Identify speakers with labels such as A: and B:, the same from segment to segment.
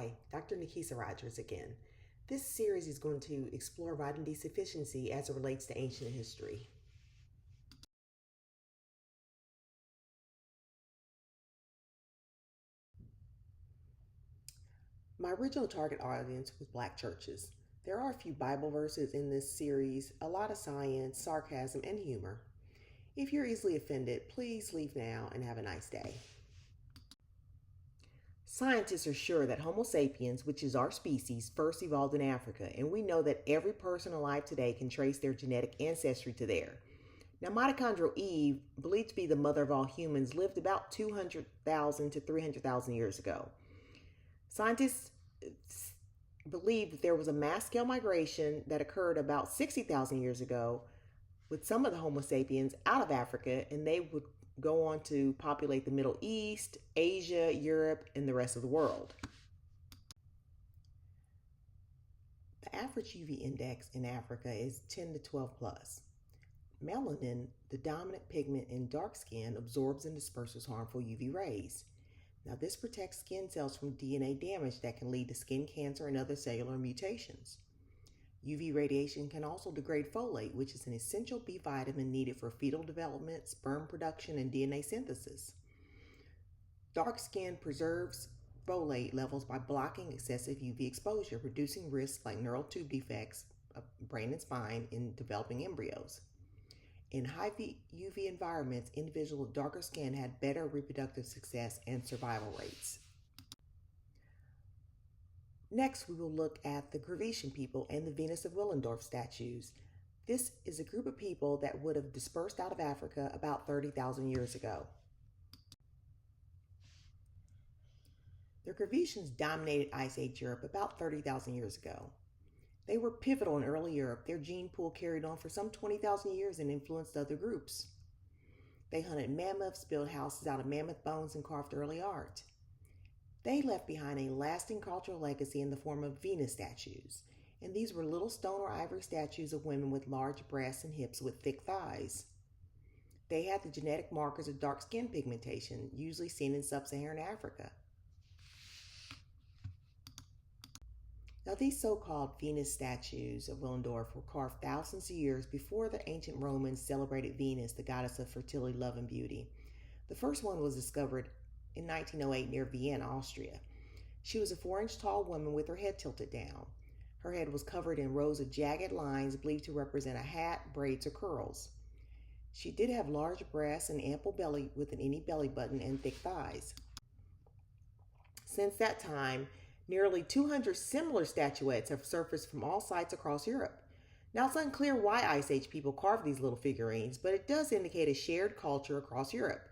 A: Hi, Dr. Nikisa Rogers again. This series is going to explore vitamin D sufficiency as it relates to ancient history. My original target audience was Black churches. There are a few Bible verses in this series, a lot of science, sarcasm, and humor. If you're easily offended, please leave now and have a nice day. Scientists are sure that Homo sapiens, which is our species, first evolved in Africa, and we know that every person alive today can trace their genetic ancestry to there. Now, mitochondrial Eve, believed to be the mother of all humans, lived about 200,000 to 300,000 years ago. Scientists believe that there was a mass scale migration that occurred about 60,000 years ago with some of the Homo sapiens out of Africa, and they would go on to populate the Middle East, Asia, Europe, and the rest of the world. The average UV index in Africa is 10 to 12 plus. Melanin, the dominant pigment in dark skin, absorbs and disperses harmful UV rays. Now, this protects skin cells from DNA damage that can lead to skin cancer and other cellular mutations. UV radiation can also degrade folate, which is an essential B vitamin needed for fetal development, sperm production, and DNA synthesis. Dark skin preserves folate levels by blocking excessive UV exposure, reducing risks like neural tube defects, brain and spine in developing embryos. In high UV environments, individuals with darker skin had better reproductive success and survival rates. Next, we will look at the Grecian people and the Venus of Willendorf statues. This is a group of people that would have dispersed out of Africa about 30,000 years ago. The Grecians dominated Ice Age Europe about 30,000 years ago. They were pivotal in early Europe. Their gene pool carried on for some 20,000 years and influenced other groups. They hunted mammoths, built houses out of mammoth bones, and carved early art. They left behind a lasting cultural legacy in the form of Venus statues, and these were little stone or ivory statues of women with large breasts and hips with thick thighs. They had the genetic markers of dark skin pigmentation, usually seen in sub-Saharan Africa. Now, these so-called Venus statues of Willendorf were carved thousands of years before the ancient Romans celebrated Venus, the goddess of fertility, love, and beauty. The first one was discovered in 1908 near Vienna, Austria. She was a 4-inch tall woman with her head tilted down. Her head was covered in rows of jagged lines believed to represent a hat, braids, or curls. She did have large breasts and ample belly with an any belly button and thick thighs. Since that time, nearly 200 similar statuettes have surfaced from all sites across Europe. Now, it's unclear why Ice Age people carved these little figurines, but it does indicate a shared culture across Europe.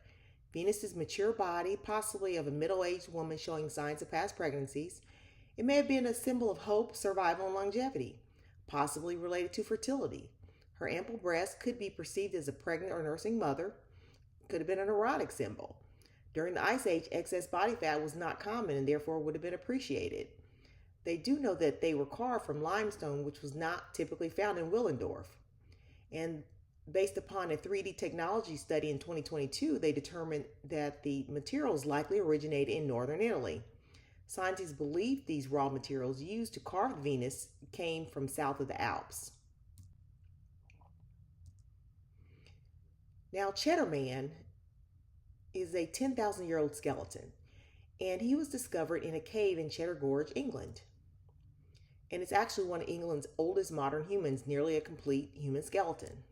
A: Venus's mature body, possibly of a middle-aged woman showing signs of past pregnancies. It may have been a symbol of hope, survival, and longevity, possibly related to fertility. Her ample breasts could be perceived as a pregnant or nursing mother. Could have been an erotic symbol. During the Ice Age, excess body fat was not common and therefore would have been appreciated. They do know that they were carved from limestone, which was not typically found in Willendorf. And based upon a 3D technology study in 2022, they determined that the materials likely originated in northern Italy. Scientists believe these raw materials used to carve Venus came from south of the Alps. Now, Cheddar Man is a 10,000-year-old skeleton, and he was discovered in a cave in Cheddar Gorge, England. And it's actually one of England's oldest modern humans, nearly a complete human skeleton.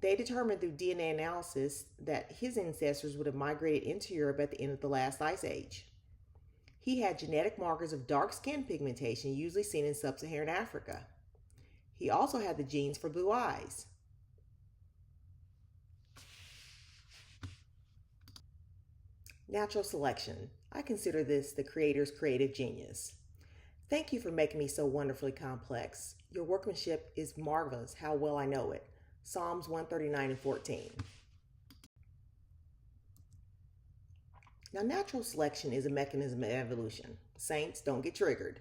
A: They determined through DNA analysis that his ancestors would have migrated into Europe at the end of the last ice age. He had genetic markers of dark skin pigmentation, usually seen in sub-Saharan Africa. He also had the genes for blue eyes. Natural selection. I consider this the creator's creative genius. Thank you for making me so wonderfully complex. Your workmanship is marvelous, how well I know it. Psalms 139:14. Now, natural selection is a mechanism of evolution. Saints, don't get triggered.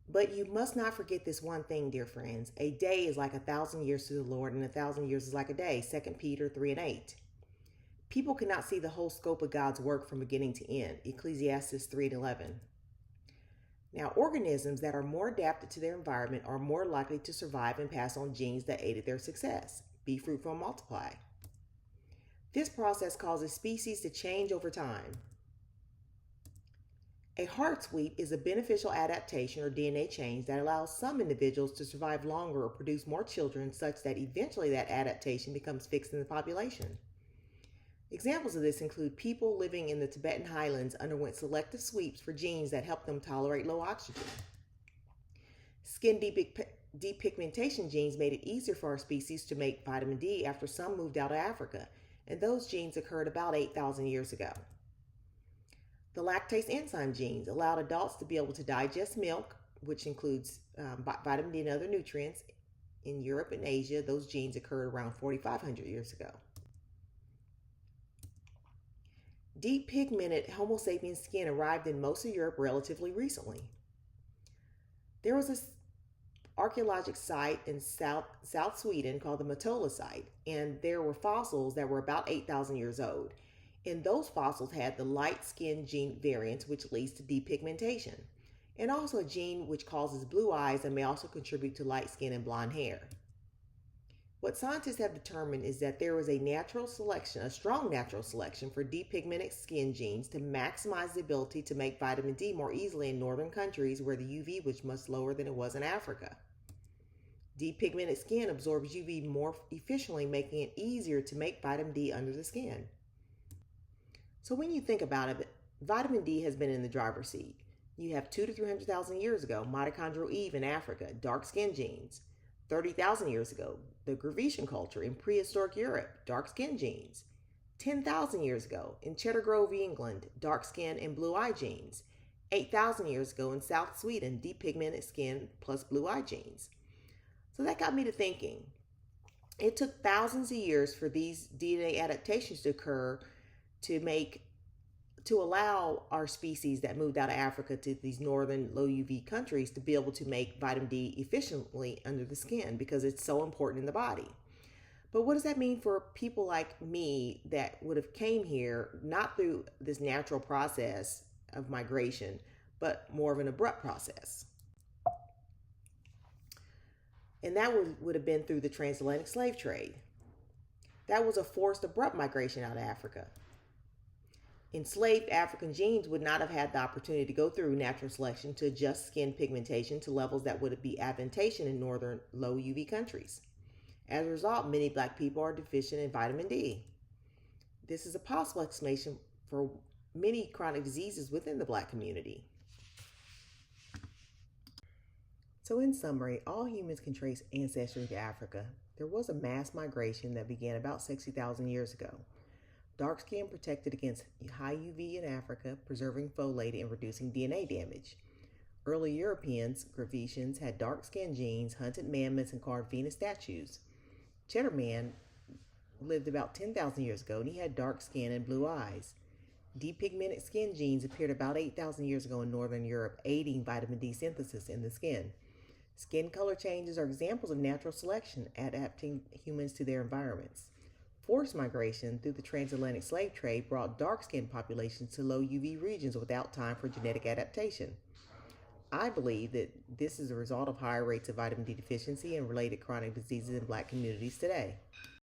A: But you must not forget this one thing, dear friends. A day is like 1,000 years to the Lord, and 1,000 years is like a day. 2 Peter 3:8. People cannot see the whole scope of God's work from beginning to end. Ecclesiastes 3:11. Now, organisms that are more adapted to their environment are more likely to survive and pass on genes that aided their success. Be fruitful and multiply. This process causes species to change over time. A heart sweep is a beneficial adaptation or DNA change that allows some individuals to survive longer or produce more children, such that eventually that adaptation becomes fixed in the population. Examples of this include people living in the Tibetan highlands underwent selective sweeps for genes that helped them tolerate low oxygen. Skin depigmentation genes made it easier for our species to make vitamin D after some moved out of Africa, and those genes occurred about 8,000 years ago. The lactase enzyme genes allowed adults to be able to digest milk, which includes vitamin D and other nutrients. In Europe and Asia, those genes occurred around 4,500 years ago. Deep pigmented Homo sapiens skin arrived in most of Europe relatively recently. There was an archaeological site in South Sweden called the Matola site, and there were fossils that were about 8,000 years old. And those fossils had the light skin gene variants, which leads to depigmentation, and also a gene which causes blue eyes and may also contribute to light skin and blonde hair. What scientists have determined is that there was a strong natural selection for depigmented skin genes to maximize the ability to make vitamin D more easily in northern countries where the UV was much lower than it was in Africa. Depigmented skin absorbs UV more efficiently, making it easier to make vitamin D under the skin. So when you think about it, vitamin D has been in the driver's seat. You have 200,000 to 300,000 years ago, mitochondrial Eve in Africa, dark skin genes. 30,000 years ago, the Grecian culture in prehistoric Europe, dark skin genes. 10,000 years ago, in Cheddar Grove, England, dark skin and blue eye genes. 8,000 years ago in South Sweden, depigmented skin plus blue eye genes. So that got me to thinking. It took thousands of years for these DNA adaptations to occur to allow our species that moved out of Africa to these northern low UV countries to be able to make vitamin D efficiently under the skin, because it's so important in the body. But what does that mean for people like me that would have came here not through this natural process of migration, but more of an abrupt process? And that would have been through the transatlantic slave trade. That was a forced abrupt migration out of Africa. Enslaved African genes would not have had the opportunity to go through natural selection to adjust skin pigmentation to levels that would be advantageous in northern low UV countries. As a result, many Black people are deficient in vitamin D. This is a possible explanation for many chronic diseases within the Black community. So in summary, all humans can trace ancestry to Africa. There was a mass migration that began about 60,000 years ago. Dark skin protected against high UV in Africa, preserving folate and reducing DNA damage. Early Europeans, Grecians, had dark skin genes, hunted mammoths, and carved Venus statues. Cheddar Man lived about 10,000 years ago, and he had dark skin and blue eyes. Depigmented skin genes appeared about 8,000 years ago in northern Europe, aiding vitamin D synthesis in the skin. Skin color changes are examples of natural selection, adapting humans to their environments. Forced migration through the transatlantic slave trade brought dark-skinned populations to low UV regions without time for genetic adaptation. I believe that this is a result of higher rates of vitamin D deficiency and related chronic diseases in Black communities today.